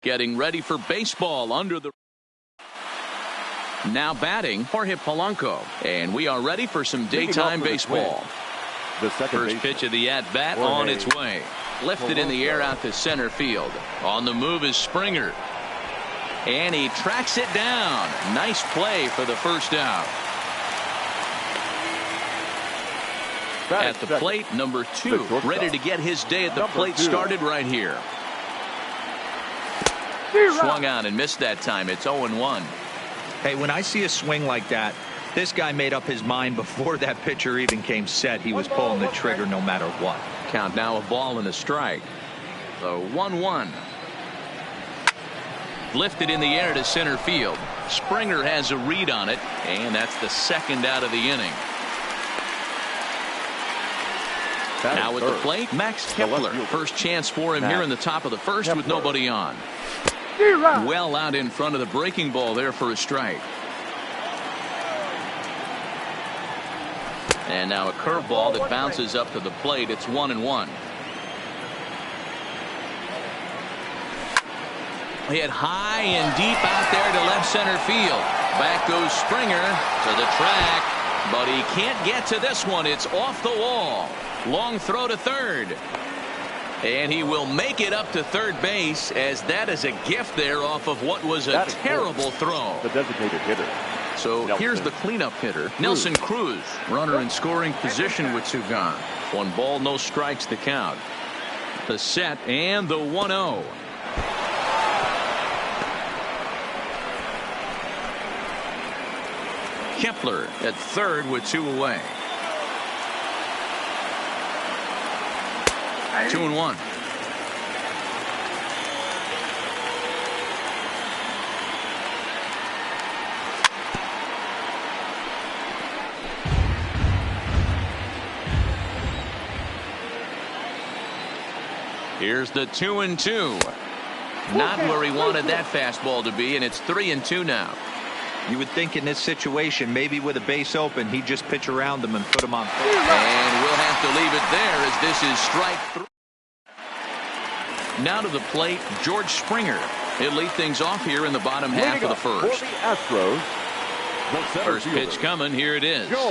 getting ready for baseball under the. Now batting, Jorge Polanco. And we are ready for some daytime baseball. The First pitch of the at-bat on its way. Lifted in the air out to center field. On the move is Springer. And he tracks it down. Nice play for the first out. At the plate, number 2, ready to get his day at the plate started right here. Swung out and missed that time. It's 0-1. Hey, when I see a swing like that, this guy made up his mind before that pitcher even came set. He was pulling the trigger no matter what. Count now a ball and a strike. So 1-1. Lifted in the air to center field. Springer has a read on it, and that's the second out of the inning. Now at the plate, Max Kepler. First chance for him here in the top of the first with nobody on. Well out in front of the breaking ball there for a strike. And now a curveball that bounces up to the plate. It's 1-1. Hit high and deep out there to left center field. Back goes Springer to the track, but he can't get to this one. It's off the wall. Long throw to third. And he will make it up to third base, as that is a gift there off of what was a terrible throw. The designated hitter. So here's the cleanup hitter, Nelson Cruz. Runner in scoring position with 2 gone. 1 ball, no strikes to count. The set and the 1-0. Kepler at third with 2 away. 2-1. Here's the 2-2. Not where he wanted that fastball to be, and it's 3-2 now. You would think in this situation, maybe with a base open, he'd just pitch around them and put him on third. And we'll have to leave it there, as this is strike 3. Now to the plate, George Springer. He'll lead things off here in the bottom half of the first. For the Astros, First pitch coming. Here it is. George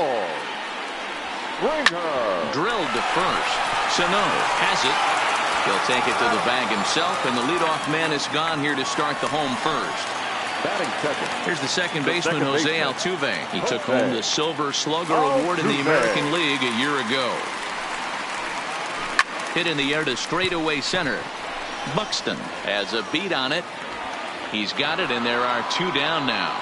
Springer. Drilled to first. Sano has it. He'll take it to the bag himself, and the leadoff man is gone here to start the home first. Batting second. Here's the second baseman, Jose Altuve. He took home the Silver Slugger Award in the American League a year ago. Hit in the air to straightaway center. Buxton has a beat on it. He's got it, and there are 2 down now.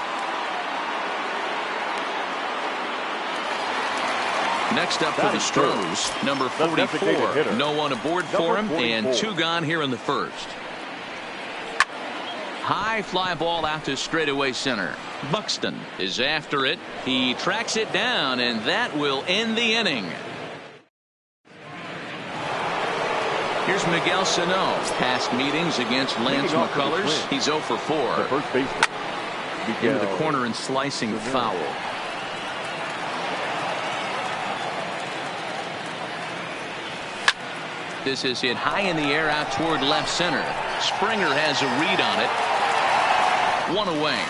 Next up for the Astros, number 44. No one aboard for him, and 2 gone here in the first. High fly ball out to straightaway center. Buxton is after it. He tracks it down, and that will end the inning. Here's Miguel Sano. Past meetings against Lance McCullers. He's 0 for 4. The first baseman. Into the corner and slicing foul. This is hit high in the air out toward left center. Springer has a read on it. 1 away.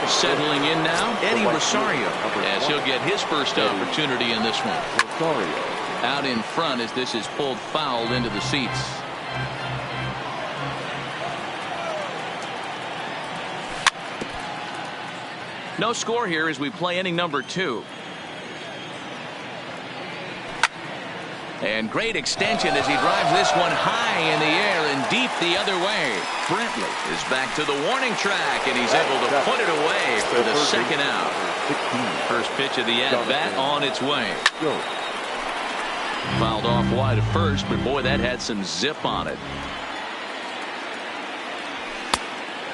Settling in now, Eddie Rosario, as he'll get his first opportunity in this one. Out in front as this is pulled foul into the seats. No score here as we play inning number 2. And great extension as he drives this one high in the air and deep the other way. Brentley is back to the warning track, and he's able to put it away for the second out. First pitch of the at-bat on its way. Fouled off wide at first, but boy, that had some zip on it.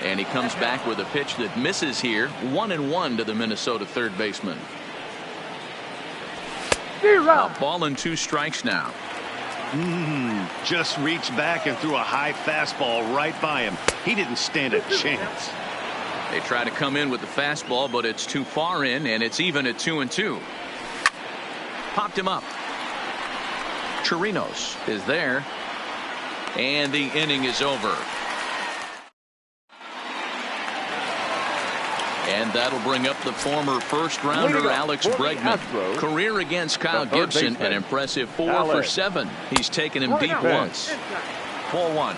And he comes back with a pitch that misses here. 1-1 to the Minnesota third baseman. A ball and 2 strikes now. Just reached back and threw a high fastball right by him. He didn't stand a chance. They try to come in with the fastball, but it's too far in, and it's even at 2-2. Popped him up. Chirinos is there. And the inning is over. And that'll bring up the former first-rounder Alex Bregman. Career against Kyle Gibson, an impressive 4 for 7. He's taken him deep once. Ball 1.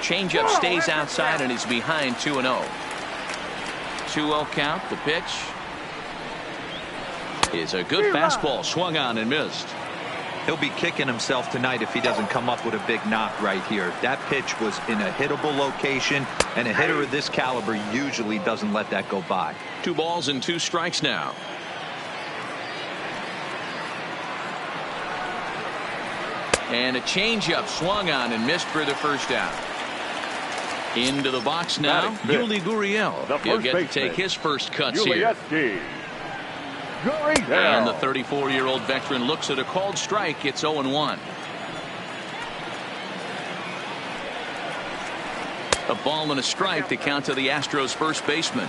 Changeup stays outside, and he's behind 2-0. 2-0 count. The pitch is a good fastball, swung on and missed. He'll be kicking himself tonight if he doesn't come up with a big knock right here. That pitch was in a hittable location, and a hitter of this caliber usually doesn't let that go by. 2 balls and 2 strikes now. And a changeup swung on and missed for the first out. Into the box now, Yuli Gurriel. He'll get to take his first cuts here. And the 34-year-old veteran looks at a called strike. It's 0-1. A ball and a strike to count to the Astros first baseman.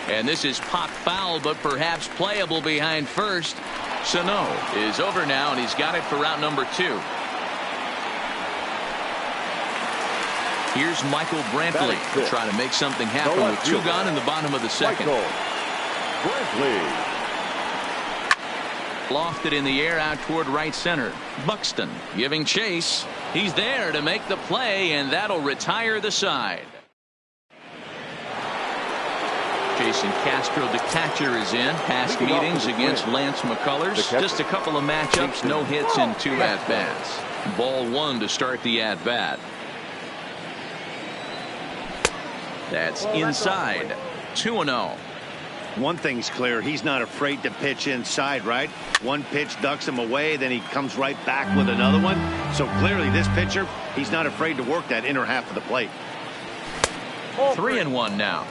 And this is popped foul, but perhaps playable behind first. Sano is over now, and he's got it for route number 2. Here's Michael Brantley to try to make something happen with 2 gone in the bottom of the second. Lofted in the air out toward right center. Buxton giving chase. He's there to make the play, and that'll retire the side. Jason Castro, the catcher, is in. Past meetings against Lance McCullers. Just a couple of matchups, no hits in 2 at-bats. Ball 1 to start the at-bat. That's inside. 2-0. One thing's clear, he's not afraid to pitch inside, right? One pitch ducks him away, then he comes right back with another one. So clearly this pitcher, he's not afraid to work that inner half of the plate. 3-1 now.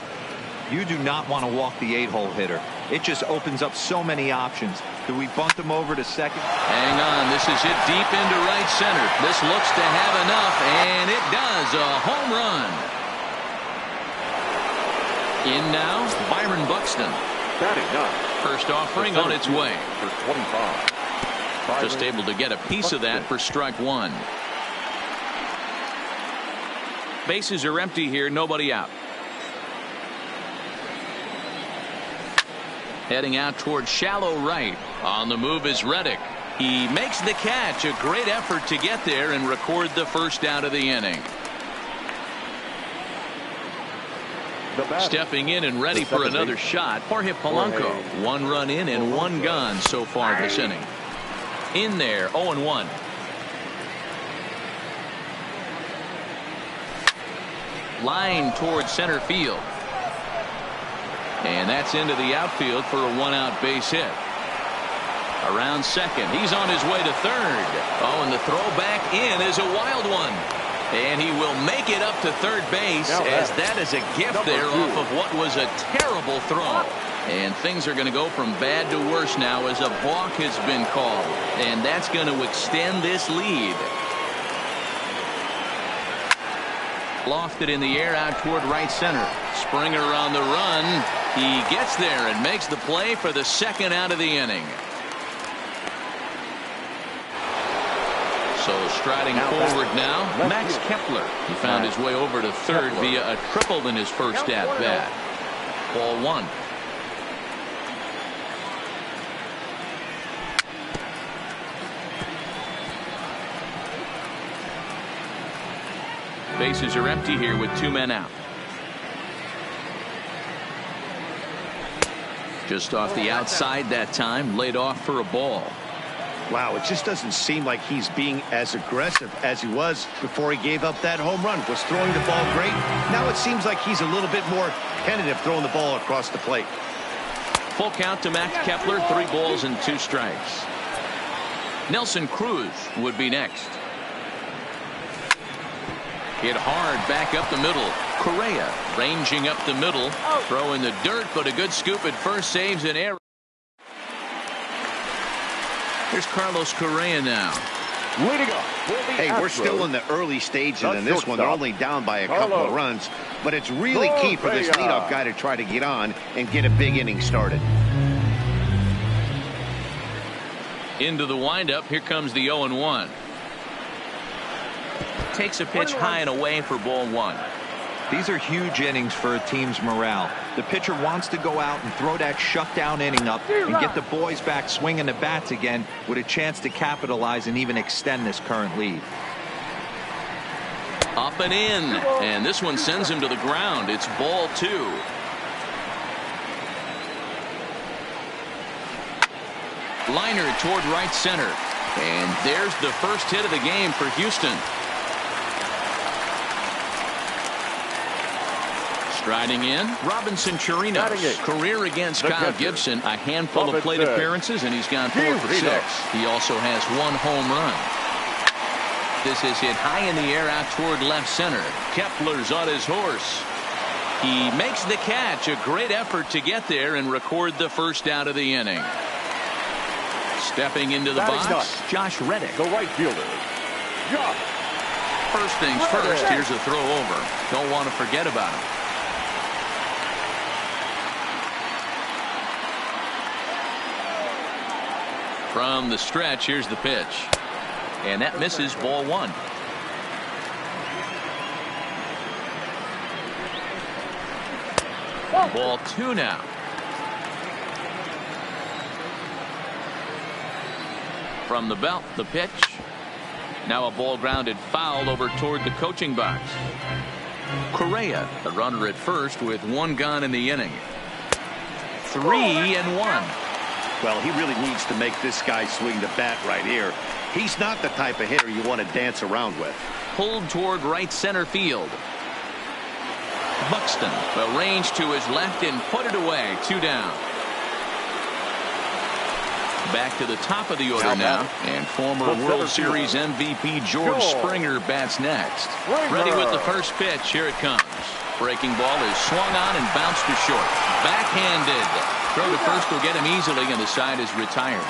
You do not want to walk the 8-hole hitter. It just opens up so many options. Do we bunt him over to second? Hang on, this is hit deep into right center. This looks to have enough, and it does. A home run. In now, Byron Buxton. First offering on its way. For 25. Just able to get a piece of that for strike 1. Bases are empty here, nobody out. Heading out toward shallow right. On the move is Reddick. He makes the catch. A great effort to get there and record the first out of the inning. Stepping in and ready for another shot, Jorge Polanco. 1 run in and 1 gone so far this inning. In there, 0-1. Line towards center field. And that's into the outfield for a 1-out base hit. Around second. He's on his way to third. Oh, and the throw back in is a wild one. And he will make it up to third base, as that is a gift there off of what was a terrible throw. And things are going to go from bad to worse now as a balk has been called. And that's going to extend this lead. Lofted in the air out toward right center. Springer on the run. He gets there and makes the play for the second out of the inning. So striding forward now, Max Kepler. He found his way over to third via a triple in his first at-bat. Ball 1. Bases are empty here with 2 men out. Just off the outside that time, laid off for a ball. Wow, it just doesn't seem like he's being as aggressive as he was before he gave up that home run. Was throwing the ball great. Now it seems like he's a little bit more tentative throwing the ball across the plate. Full count to Max Kepler, 3 balls and 2 strikes. Nelson Cruz would be next. Hit hard back up the middle. Correa ranging up the middle. Throw in the dirt, but a good scoop at first, saves an error. Here's Carlos Correa now. Leading up for the Hey, we're Astros, still in the early stages in this one. They're shortstop, only down by a couple of runs, but it's really key for this leadoff guy to try to get on and get a big inning started. Into the windup. Here comes the 0-1. Takes a pitch high and away for ball one. These are huge innings for a team's morale. The pitcher wants to go out and throw that shutdown inning up and get the boys back swinging the bats again with a chance to capitalize and even extend this current lead. Up and in, and this one sends him to the ground. It's ball two. Liner toward right center, and there's the first hit of the game for Houston. Striding in, Robinson Chirinos. Career against Kyle Gibson, a handful of plate appearances, and he's gone 4 for 6. He also has 1 home run. This is hit high in the air out toward left center. Kepler's on his horse. He makes the catch. A great effort to get there and record the first out of the inning. Stepping into the box, Josh Reddick. the right fielder. Josh. First things first, here's a throw over. Don't want to forget about him. From the stretch, here's the pitch. And that misses, ball one. Ball two now. From the belt, the pitch. Now a ball grounded foul over toward the coaching box. Correa, the runner at first with 1 gone in the inning. 3-1. Well, he really needs to make this guy swing the bat right here. He's not the type of hitter you want to dance around with. Pulled toward right center field. Buxton will range to his left and put it away. 2 down. Back to the top of the order now, and former World Series MVP George Springer bats next. Ready with the first pitch. Here it comes. Breaking ball is swung on and bounced to short. Backhanded. Throw to first will get him easily, and the side is retired.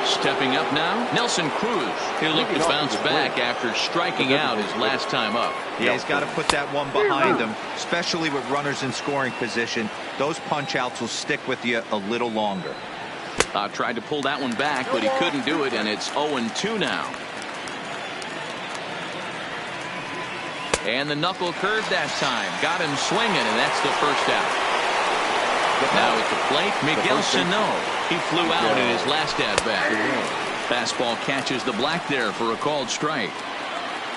Stepping up now, Nelson Cruz. He'll look to bounce back after striking out his last time up. Yeah, he's got to put that one behind him, especially with runners in scoring position. Those punch outs will stick with you a little longer. Tried to pull that one back, but he couldn't do it, and it's 0-2 now. And the knuckle curve that time. Got him swinging, and that's the first out. Now at the plate, Miguel Sano. He flew out in his last at-bat. Fastball catches the black there for a called strike.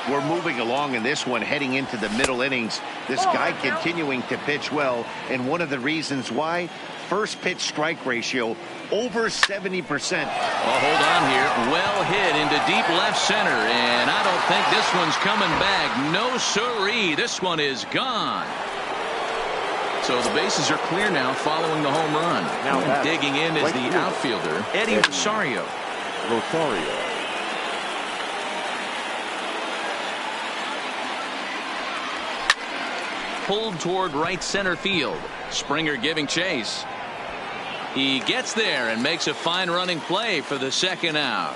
We're moving along in this one, heading into the middle innings. This guy continuing to pitch well, and one of the reasons why, first pitch strike ratio over 70%. Well, hold on here. Well hit into deep left center, and I don't think this one's coming back. No siree. This one is gone. So the bases are clear now following the home run. Now digging in is the outfielder, Eddie Rosario. Pulled toward right center field. Springer giving chase. He gets there and makes a fine running play for the second out.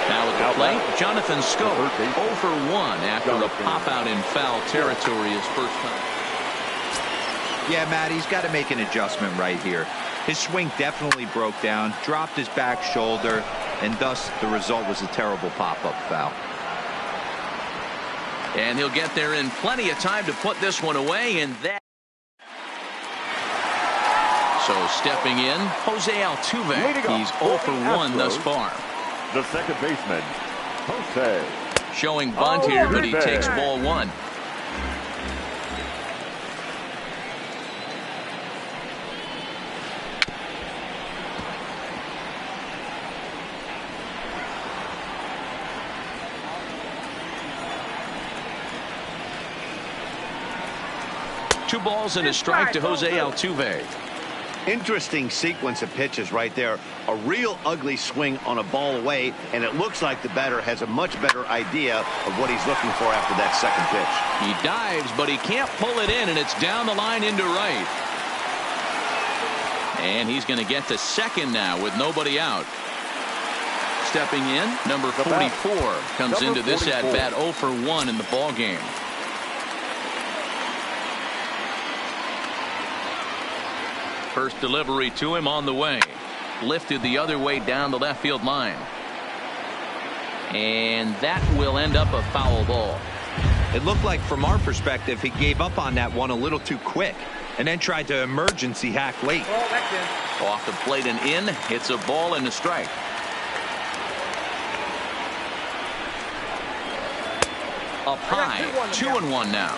Now at the plate, Jonathan Scope, 0 for 1 after a pop-out in foul territory his first time. Yeah, Matt, he's got to make an adjustment right here. His swing definitely broke down, dropped his back shoulder, and thus the result was a terrible pop-up foul. And he'll get there in plenty of time to put this one away, and that. So stepping in, Jose Altuve. He's 0 for 1 thus far. The second baseman, Jose. Showing bunt here, but he takes ball one. Two balls and a strike to Jose Altuve. Interesting sequence of pitches right there. A real ugly swing on a ball away, and it looks like the batter has a much better idea of what he's looking for after that second pitch. He dives, but he can't pull it in, and it's down the line into right. And he's going to get to second now with nobody out. Stepping in, number 44 comes into this at bat 0 for 1 in the ball game. First delivery to him on the way. Lifted the other way down the left field line. And that will end up a foul ball. It looked like from our perspective he gave up on that one a little too quick and then tried to emergency hack late. Off the plate and in. It's a ball and a strike. Up high, 2-1 now.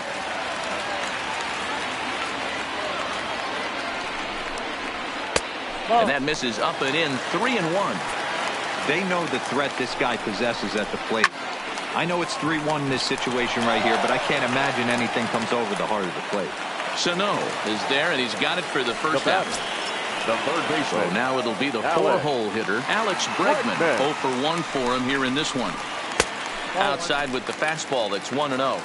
And that misses up and in, 3-1. They know the threat this guy possesses at the plate. I know it's 3-1 in this situation right here, but I can't imagine anything comes over the heart of the plate. Sano is there, and he's got it for the first out. The third baseman. So now it'll be the four-hole hitter, Alex Bregman. 0 for 1 for him here in this one. Outside with the fastball, that's 1-0.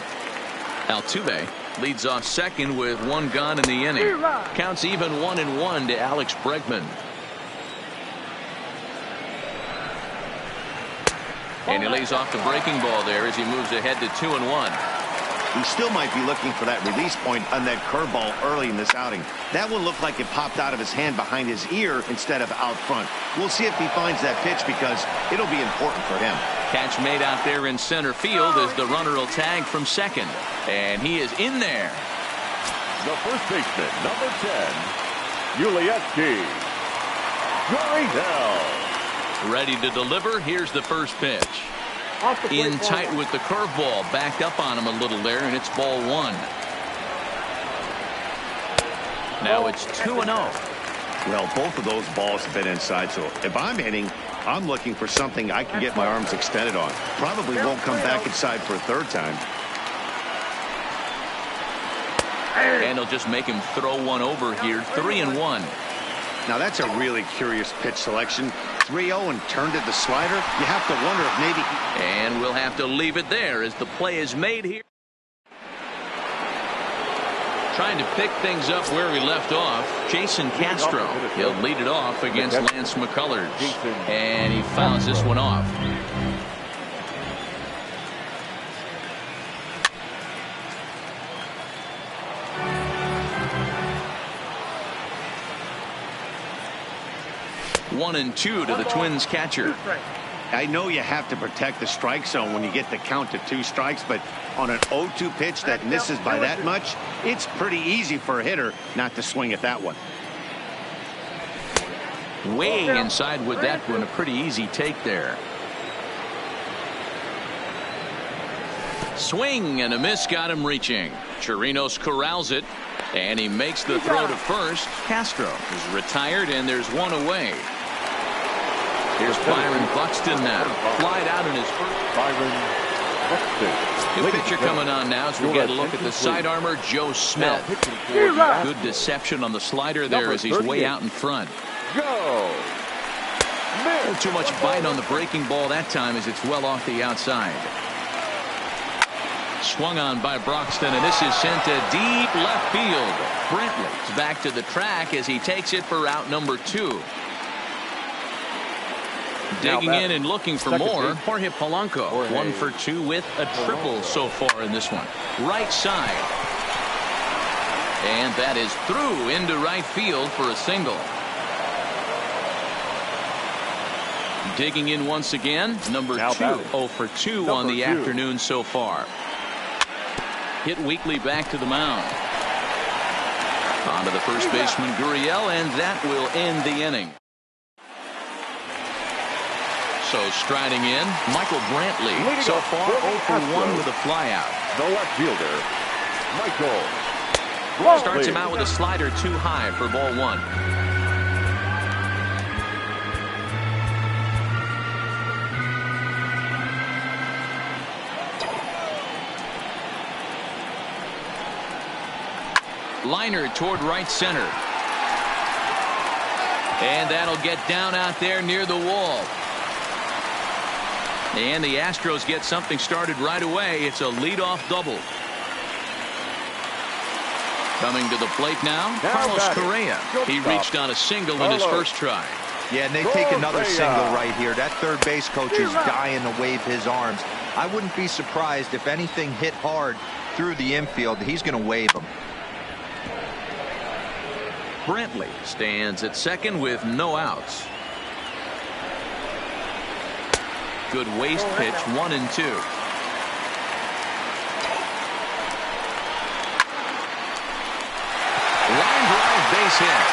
Altuve leads off second with 1 gone in the inning. Counts even 1-1 to Alex Bregman. And he lays off the breaking ball there as he moves ahead to 2-1. He still might be looking for that release point on that curveball early in this outing. That one looked like it popped out of his hand behind his ear instead of out front. We'll see if he finds that pitch because it'll be important for him. Catch made out there in center field as the runner will tag from second. And he is in there. The first baseman, number 10, Yulieski. Going down. Ready to deliver. Here's the first pitch. In tight with the curveball. Backed up on him a little there, and it's ball 1. Now it's 2-0. Well, both of those balls have been inside, so if I'm hitting, I'm looking for something I can get my arms extended on. Probably won't come back inside for a third time. And he'll just make him throw one over here. 3-1. Now that's a really curious pitch selection. 3-0 and turned to the slider. You have to wonder if maybe. And we'll have to leave it there as the play is made here. Trying to pick things up where we left off. Jason Castro. He'll lead it off against Lance McCullers. And he fouls this one off. One and 2 to the Twins catcher. I know you have to protect the strike zone when you get the count to 2 strikes, but on an 0-2 pitch that misses by that much, it's pretty easy for a hitter not to swing at that one. Way inside with that one. A pretty easy take there. Swing and a miss got him reaching. Chirinos corrals it, and he makes the throw to first. Castro is retired, and there's one away. Here's Byron Buxton now. Flied out in his first. Byron Buxton. New pitcher coming on now as we get a look at the side armor, Joe Smith. Good deception on the slider there as he's way out in front. Go. Too much bite on the breaking ball that time as it's well off the outside. Swung on by Broxton, and this is sent to deep left field. Brantley's back to the track as he takes it for out number 2. Digging in and looking for more. Jorge Polanco, 1 for 2 with a triple so far in this one. Right side. And that is through into right field for a single. Digging in once again. Number 2. 0 for 2 on the afternoon so far. Hit weakly back to the mound. On to the first baseman, Gurriel, and that will end the inning. So striding in, Michael Brantley. So far 0 for 1 with a flyout. The left fielder, Michael Brantley. Starts him out with a slider too high for ball 1. Liner toward right center. And that'll get down out there near the wall. And the Astros get something started right away. It's a leadoff double. Coming to the plate now, Carlos Correa. He reached on a single in his first try. Yeah, and they take another single right here. That third base coach is dying to wave his arms. I wouldn't be surprised if anything hit hard through the infield. He's going to wave them. Brantley stands at second with no outs. Good waste pitch, 1-2. Line drive, base hit.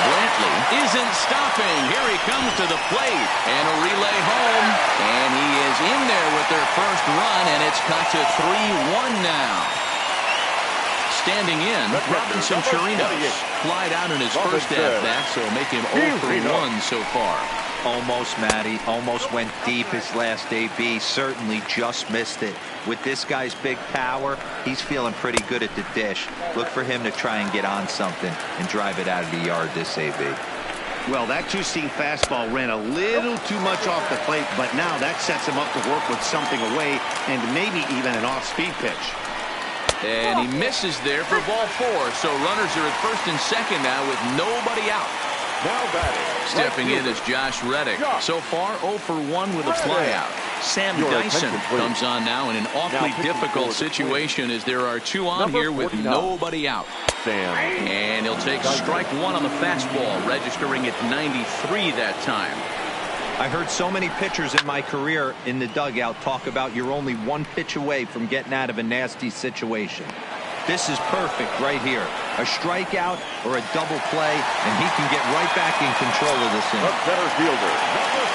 Brantley isn't stopping. Here he comes to the plate and a relay home, and he is in there with their first run, and it's cut to 3-1 now. Standing in, Robinson Chirinos flied out in his first at-bat, so make him 0 for 1 so far. Almost, Matty. Almost went deep his last AB. Certainly just missed it. With this guy's big power, he's feeling pretty good at the dish. Look for him to try and get on something and drive it out of the yard this AB. Well, that two-seam fastball ran a little too much off the plate, but now that sets him up to work with something away and maybe even an off-speed pitch. And he misses there for ball 4. So runners are at first and second now with nobody out. Now batting. Stepping in is Josh Reddick. So far 0 for 1 with a flyout. Sam Dyson comes on now in an awfully difficult situation as there are 2 on here with nobody out. And he'll take strike 1 on the fastball, registering at 93 that time. I heard so many pitchers in my career in the dugout talk about you're only 1 pitch away from getting out of a nasty situation. This is perfect right here. A strikeout or a double play, and he can get right back in control of this inning. The center fielder.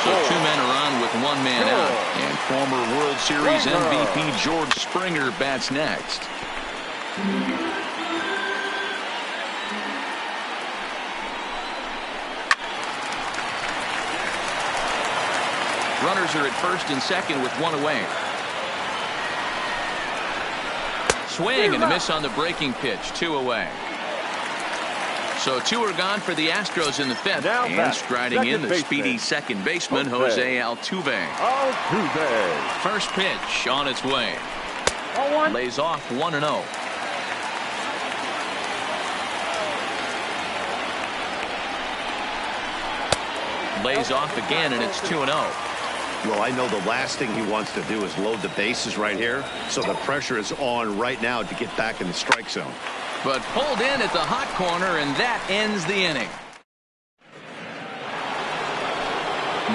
So 2 men are on with 1 man out. And former World Series MVP George Springer bats next. Runners are at first and second with 1 away. Swing and a miss on the breaking pitch, 2 away. So 2 are gone for the Astros in the 5th. And striding in the speedy second baseman, Jose Altuve. First pitch on its way. Lays off 1-0. Lays off again, and it's 2-0. Well, I know the last thing he wants to do is load the bases right here, so the pressure is on right now to get back in the strike zone. But pulled in at the hot corner, and that ends the inning.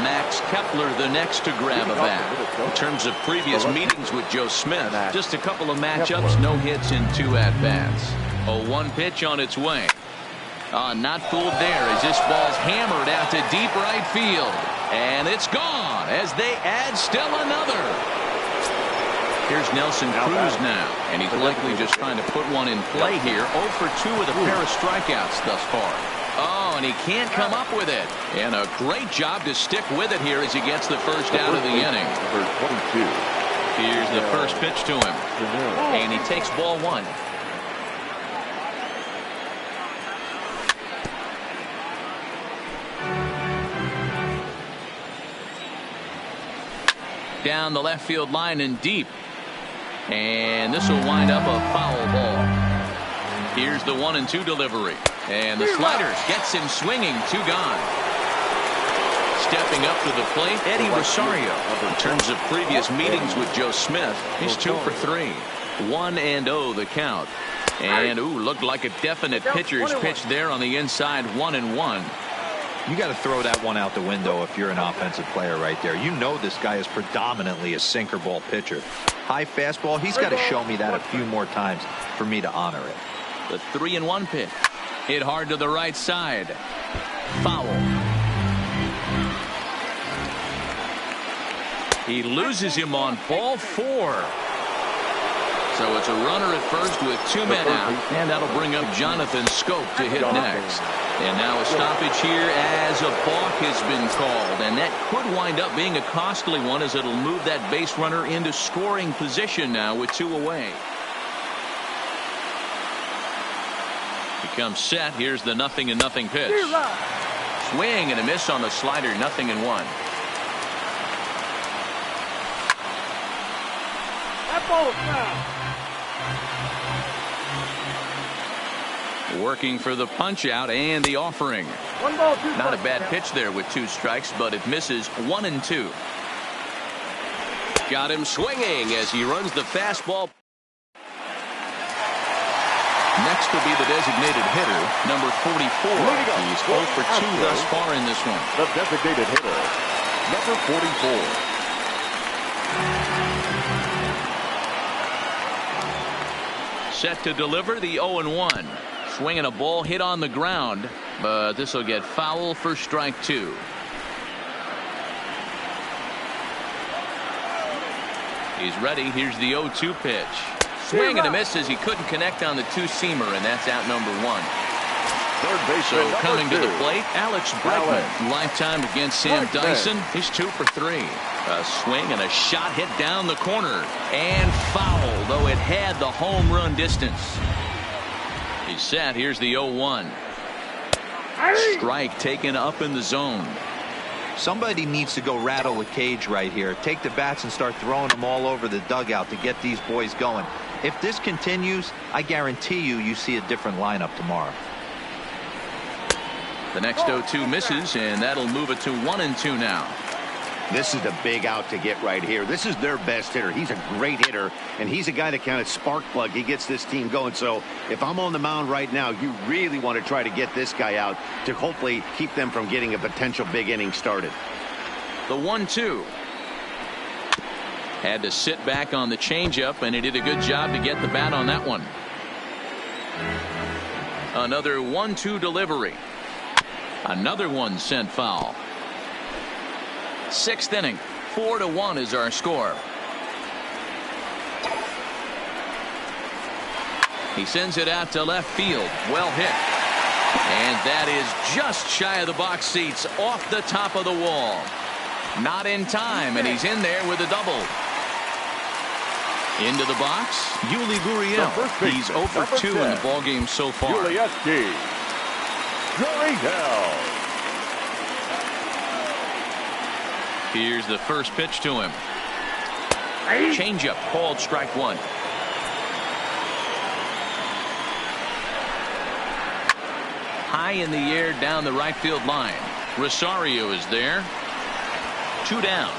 Max Kepler the next to grab a bat. In terms of previous meetings with Joe Smith, just a couple of matchups, no hits in 2 at-bats. A 1 pitch on its way. Not fooled there as this ball's hammered out to deep right field. And it's gone as they add still another. Here's Nelson Cruz now, and he's likely just trying to put one in play here. 0 for 2 with a pair of strikeouts thus far. Oh, and he can't come up with it. And a great job to stick with it here as he gets the first out of the inning. Here's the first pitch to him, and he takes ball 1. Down the left field line and deep. And this will wind up a foul ball. Here's the 1-2 delivery. And the sliders gets him swinging. 2 gone. Stepping up to the plate, Eddie Rosario. In terms of previous meetings with Joe Smith, he's 2 for 3. 1-0 the count. And looked like a definite pitcher's pitch there on the inside. 1-1. You got to throw that one out the window if you're an offensive player right there. You know this guy is predominantly a sinker ball pitcher. High fastball, he's got to show me that a few more times for me to honor it. The 3-1 pitch. Hit hard to the right side. Foul. He loses him on ball 4. So it's a runner at first with 2 men out, and that'll bring up Jonathan Scope to hit next. And now a stoppage here as a balk has been called, and that could wind up being a costly one as it'll move that base runner into scoring position now with 2 away. Becomes set. Here's the 0-0 pitch. Swing and a miss on the slider. 0-1. That ball is foul. Working for the punch out and the offering. Not a bad pitch there with 2 strikes, but it misses 1-2. Got him swinging as he runs the fastball. Next will be the designated hitter, number 44. He's 0 for 2 thus far in this one. The designated hitter, number 44. Set to deliver the 0-1. Swinging a ball hit on the ground, but this will get foul for strike 2. He's ready. Here's the 0-2 pitch. Swing and a miss as he couldn't connect on the 2-seamer, and that's out number 1. Third baseman, So coming to the plate, Alex Bregman. Lifetime against Sam Dyson. He's 2 for 3. A swing and a shot hit down the corner. And foul, though it had the home run distance. He's set. Here's the 0-1. Strike taken up in the zone. Somebody needs to go rattle the cage right here. Take the bats and start throwing them all over the dugout to get these boys going. If this continues, I guarantee you see a different lineup tomorrow. The next 0-2 misses, and that'll move it to 1-2 now. This is the big out to get right here. This is their best hitter. He's a great hitter, and he's a guy that kind of spark plug. He gets this team going. So if I'm on the mound right now, you really want to try to get this guy out to hopefully keep them from getting a potential big inning started. The 1-2. Had to sit back on the changeup, and he did a good job to get the bat on that one. Another 1-2 delivery. Another one sent foul. 6th inning. 4-1 is our score. He sends it out to left field. Well hit. And that is just shy of the box seats, off the top of the wall. Not in time, and he's in there with a double. Into the box, Yuli Gurriel. He's 0 for 2 in the ballgame so far. Gurriel. Here's the first pitch to him. Changeup called strike 1. High in the air down the right field line. Rosario is there. 2 down.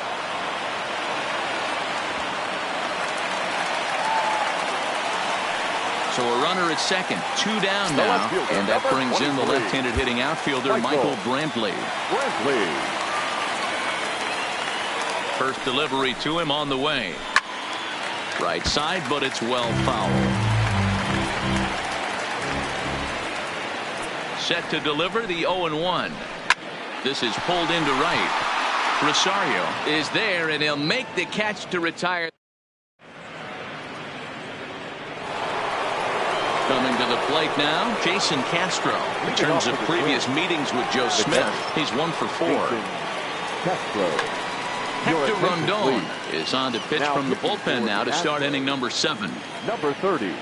So a runner at second. 2 down now. And that brings in the left-handed hitting outfielder Michael Brantley. First delivery to him on the way. Right side, but it's well foul. Set to deliver the 0-1. This is pulled into right. Rosario is there, and he'll make the catch to retire. Coming to the plate now, Jason Castro. In terms of previous meetings with Joe Smith, he's 1 for 4. Hector Rondon is on to pitch from the bullpen now to start inning number 7. Number 30,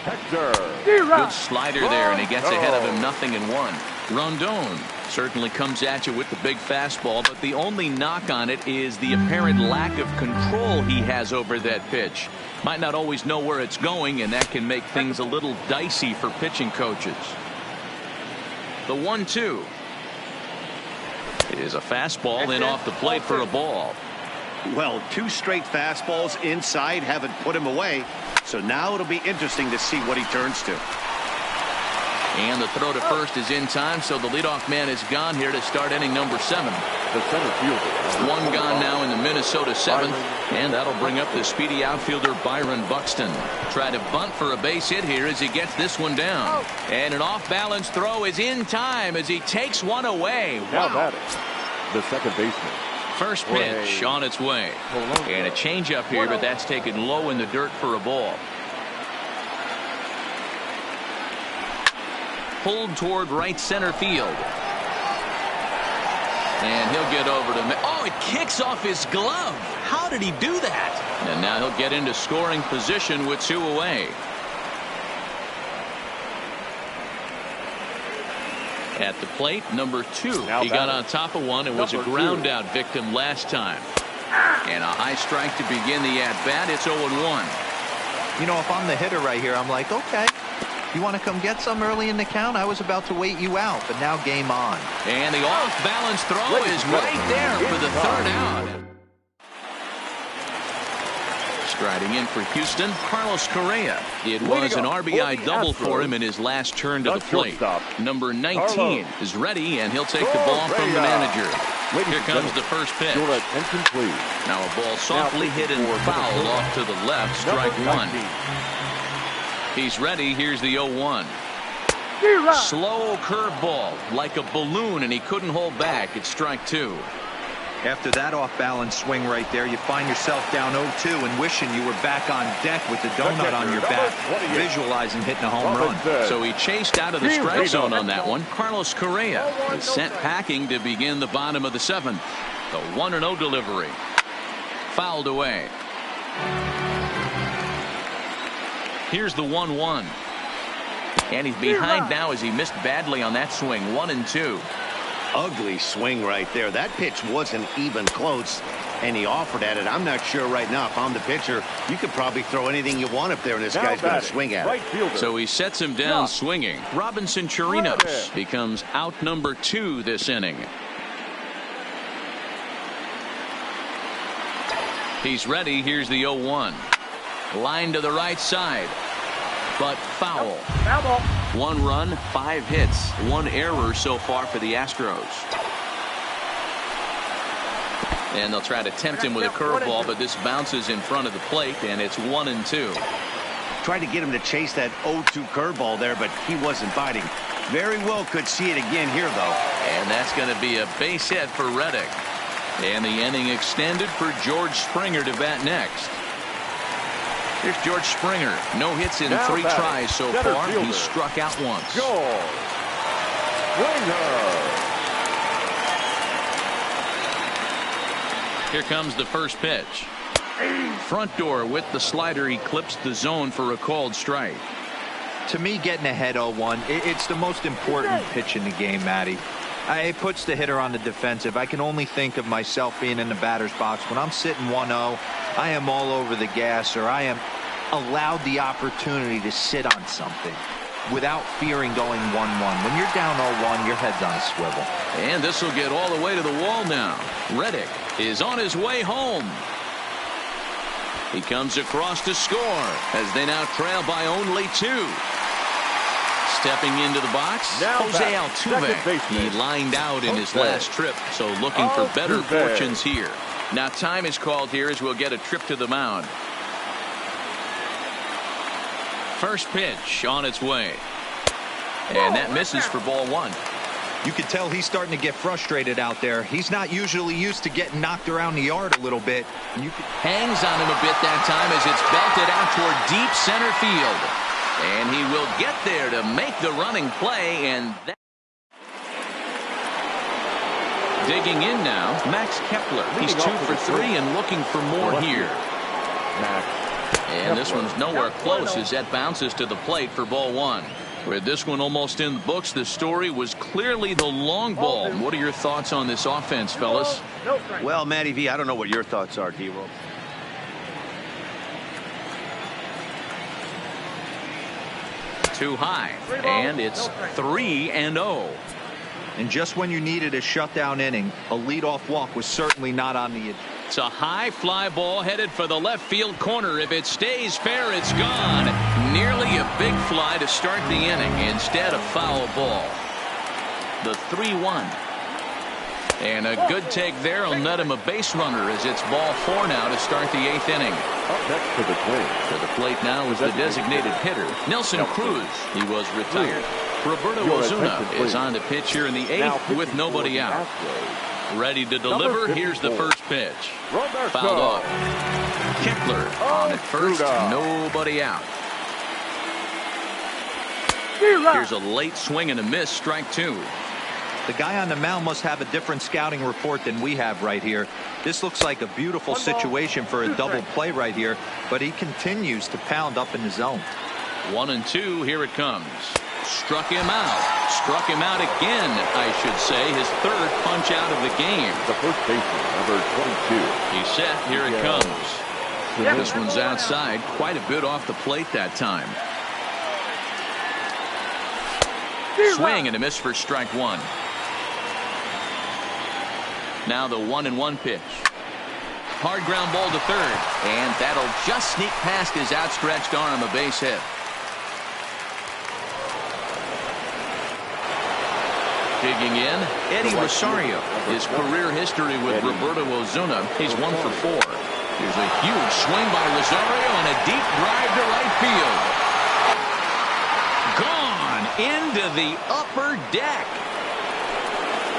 Hector. Good slider there, and he gets ahead of him 0-1. Rondon certainly comes at you with the big fastball, but the only knock on it is the apparent lack of control he has over that pitch. Might not always know where it's going, and that can make things a little dicey for pitching coaches. The 1-2 is a fastball in off the plate for a ball. Well, 2 straight fastballs inside haven't put him away. So now it'll be interesting to see what he turns to. And the throw to first is in time, so the leadoff man is gone here to start inning number 7. The center fielder. 1 gone now in the Minnesota 7th, and that'll bring up the speedy outfielder Byron Buxton. Try to bunt for a base hit here as he gets this one down. And an off-balance throw is in time as he takes one away. Now that is the second baseman. First pitch on its way. And a changeup here, but that's taken low in the dirt for a ball. Pulled toward right center field. And he'll get over to... Oh, it kicks off his glove. How did he do that? And now he'll get into scoring position with 2 away. At the plate, number 2. He got on top of one and was a ground out victim last time. And a high strike to begin the at-bat. It's 0-1. You know, if I'm the hitter right here, I'm like, okay, you want to come get some early in the count? I was about to wait you out, but now game on. And the off-balance throw is right there for the third out. Striding in for Houston, Carlos Correa. It was an RBI double for him in his last turn to the plate. Number 19 is ready, and he'll take the ball from the manager. Here comes the first pitch. Now a ball softly hit and fouled off to the left, strike one. He's ready. Here's the 0-1. Slow curveball, like a balloon, and he couldn't hold back. It's strike two. After that off-balance swing right there, you find yourself down 0-2 and wishing you were back on deck with the donut on your back, visualizing hitting a home run. So he chased out of the strike zone on that one. Carlos Correa is sent packing to begin the bottom of the seventh. The 1-0 delivery. Fouled away. Here's the 1-1. And he's behind now as he missed badly on that swing. 1-2. Ugly swing right there. That pitch wasn't even close, and he offered at it. I'm not sure right now if I'm the pitcher. You could probably throw anything you want up there, and this guy's going to swing at it. So he sets him down swinging. Robinson Chirinos becomes out number 2 this inning. He's ready. Here's the 0-1. Line to the right side, but foul. 1 run, 5 hits, 1 error so far for the Astros. And they'll try to tempt him with a curveball, but this bounces in front of the plate, and it's 1-2. Tried to get him to chase that 0-2 curveball there, but he wasn't biting. Very well could see it again here, though. And that's going to be a base hit for Reddick. And the inning extended for George Springer to bat next. Here's George Springer. No hits in 3 tries so far. He's struck out once. Here comes the first pitch. Front door with the slider. He clips the zone for a called strike. To me, getting ahead 0-1, it's the most important pitch in the game, Matty. It puts the hitter on the defensive. I can only think of myself being in the batter's box. When I'm sitting 1-0, I am all over the gas, or I am allowed the opportunity to sit on something without fearing going 1-1. When you're down 0-1, your head's on a swivel. And this will get all the way to the wall now. Reddick is on his way home. He comes across to score as they now trail by only 2. Stepping into the box, Jose Altuve. He lined out in his last trip, so looking for better fortunes here. Now time is called here as we'll get a trip to the mound. First pitch on its way. And that misses for ball 1. You can tell he's starting to get frustrated out there. He's not usually used to getting knocked around the yard a little bit. Hangs on him a bit that time as it's belted out toward deep center field. And he will get there to make the running play, and that. Digging in now, Max Kepler. He's 2 for 3 and looking for more here. And this one's nowhere close as that bounces to the plate for ball 1. With this one almost in the books, the story was clearly the long ball. What are your thoughts on this offense, fellas? Well, Matty V, I don't know what your thoughts are, Hero. Too high, and it's 3-0. And just when you needed a shutdown inning, a leadoff walk was certainly not on the. It's a high fly ball headed for the left field corner. If it stays fair, it's gone. Nearly a big fly to start the inning. Instead, a foul ball. The 3-1. And a good take there will net him a base runner as it's ball 4 now to start the 8th inning. Up next to the plate. To the plate now is the designated hitter, Nelson Cruz. He was retired. Roberto Ozuna is on the pitch here in the 8th with nobody out. Ready to deliver. Here's the first pitch. Fouled off. Kepler on at first. Nobody out. Here's a late swing and a miss. Strike 2. The guy on the mound must have a different scouting report than we have right here. This looks like a beautiful situation for a double play right here, but he continues to pound up in the zone. 1-2. Here it comes. Struck him out. Struck him out again, I should say. His 3rd punch out of the game. The first baseman, number 22. He's set. Here it comes. This one's outside, quite a bit off the plate that time. Swing and a miss for strike one. Now the 1-1 pitch. Hard ground ball to third, and that'll just sneak past his outstretched arm, a base hit. Digging in, Eddie Rosario. His career history with Roberto Ozuna, he's 1 for 4. Here's a huge swing by Rosario and a deep drive to right field. Gone into the upper deck.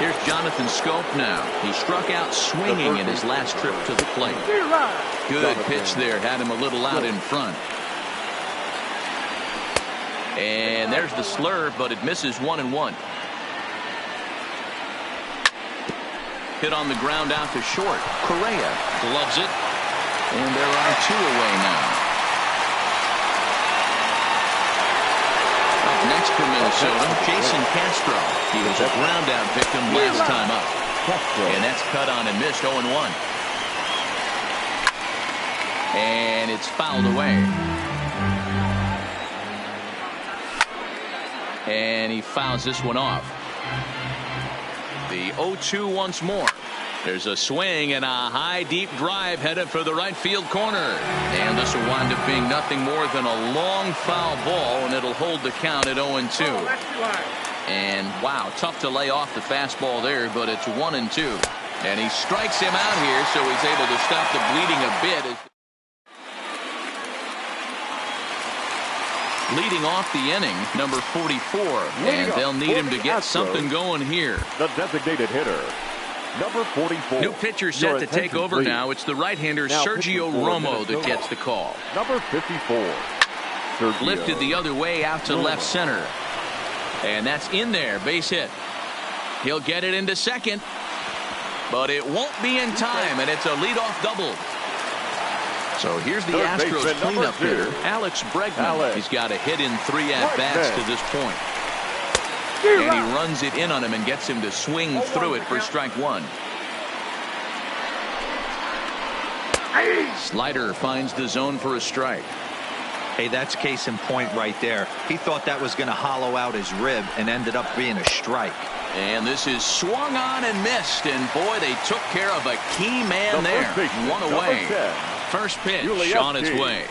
Here's Jonathan Scope now. He struck out swinging in his last trip to the plate. Good pitch there. Had him a little out in front. And there's the slurve, but it misses 1-1. Hit on the ground out to short. Correa gloves it. And there are 2 away now. Up next for Minnesota, Jason Castro. He was a ground out victim last time up. And that's cut on and missed 0-1. And it's fouled away. And he fouls this one off. The 0-2 once more. There's a swing and a high deep drive headed for the right field corner. And this will wind up being nothing more than a long foul ball, and it'll hold the count at 0-2. And wow, tough to lay off the fastball there, but it's 1-2. And he strikes him out here, so he's able to stop the bleeding a bit. Leading off the inning, number 44, and they'll need him to get something going here. The designated hitter, number 44. New pitcher set to take over now. It's the right-hander Sergio Romo that gets the call. Number 54. Sergio. Lifted the other way out to left center. And that's in there, base hit. He'll get it into second, but it won't be in time, and it's a leadoff double. So here's the Astros cleanup hitter, Alex Bregman. He's got a hit in 3 at-bats to this point. And he runs it in on him and gets him to swing through it for strike one. Slider finds the zone for a strike. Hey, that's case in point right there. He thought that was going to hollow out his rib and ended up being a strike. And this is swung on and missed, and boy, they took care of a key man there. One away. First pitch on its way.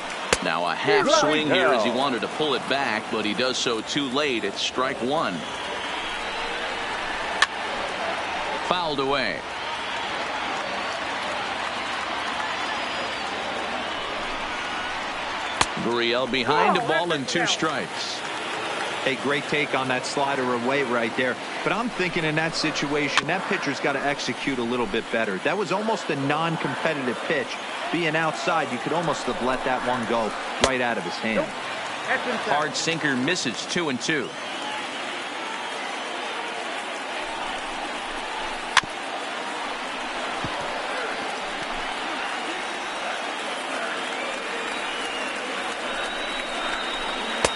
Now a half swing here as he wanted to pull it back, but he does so too late. It's strike one. Fouled away. Gurriel behind a ball and 2 strikes. A great take on that slider away right there. But I'm thinking in that situation, that pitcher's got to execute a little bit better. That was almost a non-competitive pitch. Being outside, you could almost have let that one go right out of his hand. Hard sinker misses 2-2.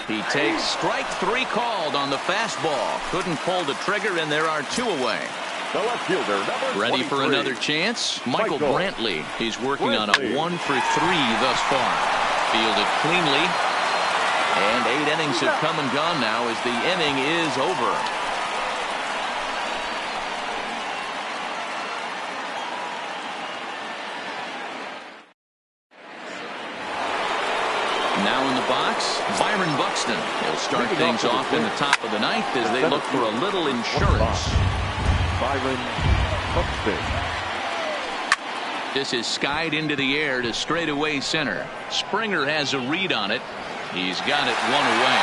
He takes strike 3 called on the fastball. Couldn't pull the trigger, and there are 2 away. The left fielder, number ready for 23. Another chance. Michael Brantley. He's working on a 1 for 3 thus far. Fielded cleanly. And 8 innings have come and gone now as the inning is over. Now in the box, Byron Buxton. He'll start things off in the top of the 9th as they look for a little insurance. Byron Buxton. This is skied into the air to straightaway center. Springer has a read on it. He's got it 1 away.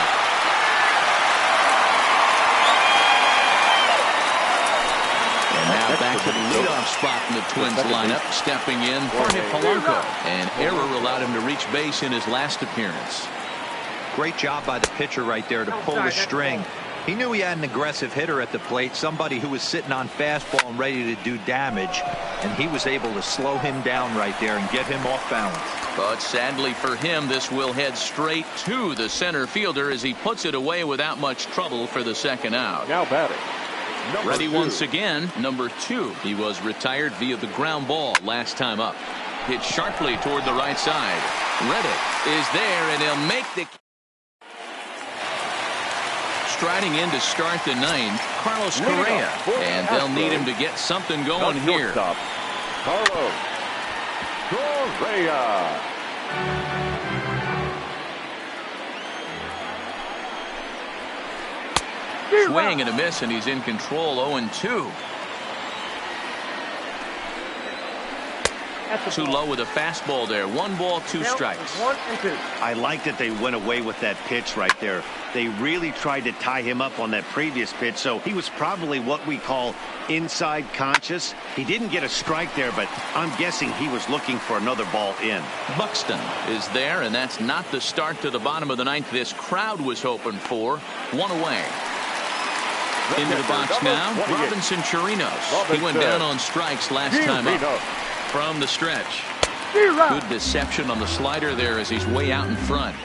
And now back to the leadoff spot in the Twins lineup. Stepping in Jorge Polanco. An error allowed him to reach base in his last appearance. Great job by the pitcher right there to pull the string. He knew he had an aggressive hitter at the plate, somebody who was sitting on fastball and ready to do damage, and he was able to slow him down right there and get him off balance. But sadly for him, this will head straight to the center fielder as he puts it away without much trouble for the second out. Now batting. Ready once again, number 2. He was retired via the ground ball last time up. Hit sharply toward the right side. Reddick is there, and he'll make the... Striding in to start the ninth, Carlos Correa. And they'll need him to get something going here. Carlos Correa. Swing and a miss, and he's in control. 0-2. Too low with a fastball there. 1 ball, 2 strikes. 1 and 2. I like that they went away with that pitch right there. They really tried to tie him up on that previous pitch, so he was probably what we call inside conscious. He didn't get a strike there, but I'm guessing he was looking for another ball in. Buxton is there, and that's not the start to the bottom of the ninth this crowd was hoping for. 1 away. Into the box now, Robinson Chirinos. He went down on strikes last time up. From the stretch. Good deception on the slider there as he's way out in front.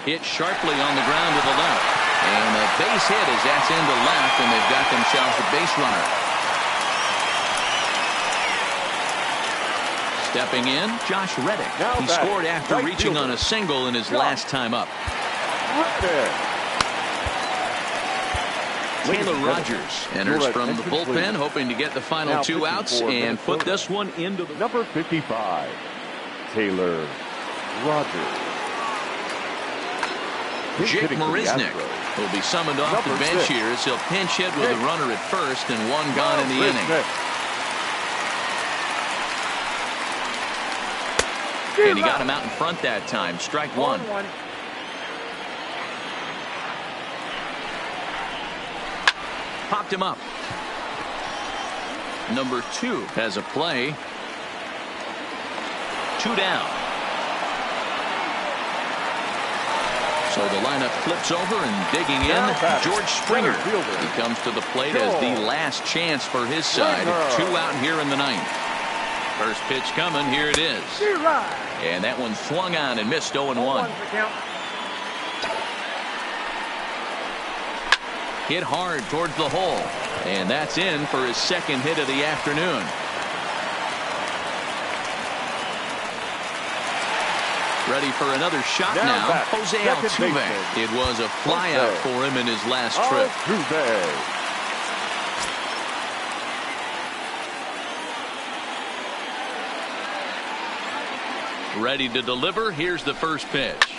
Hit sharply on the ground to the left. And a base hit as that's into left, and they've got themselves a base runner. Stepping in, Josh Reddick. He scored after reaching on a single in his last time up. Taylor Rogers enters from the bullpen, hoping to get the final 2 outs and put this one into the... Number 55, Taylor Rogers. Jake Marisnick will be summoned off the bench here as he'll pinch hit with a runner at first and 1 gone in the inning. And he got him out in front that time. Strike 1. Popped him up. Number 2 has a play. 2 down. So the lineup flips over, and digging in, George Springer. He comes to the plate as the last chance for his side. 2 out here in the ninth. First pitch coming. Here it is. And that one swung on and missed. 0-1. Hit hard towards the hole, and that's in for his second hit of the afternoon. Ready for another shot now. Jose Altuve. It was a flyout for him in his last trip. Ready to deliver. Here's the first pitch.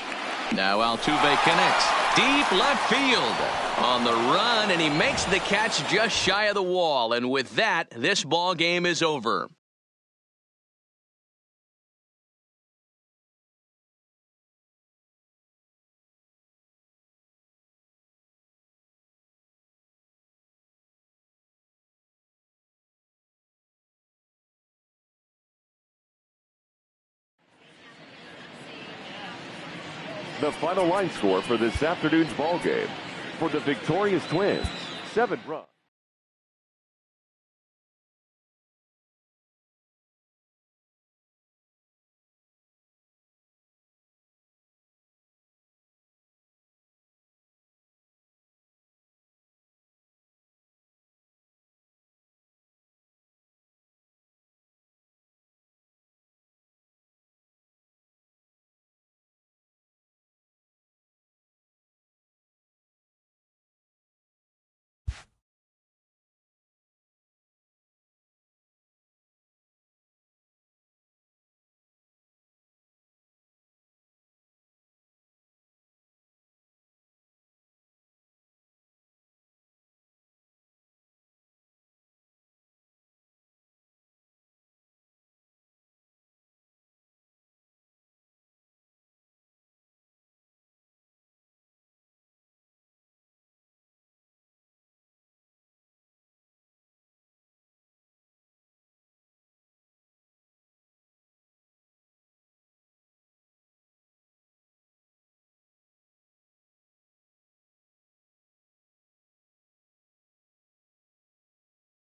Now Altuve connects. Deep left field on the run, and he makes the catch just shy of the wall. And with that, this ball game is over. The final line score for this afternoon's ball game. For the victorious Twins, 7 runs.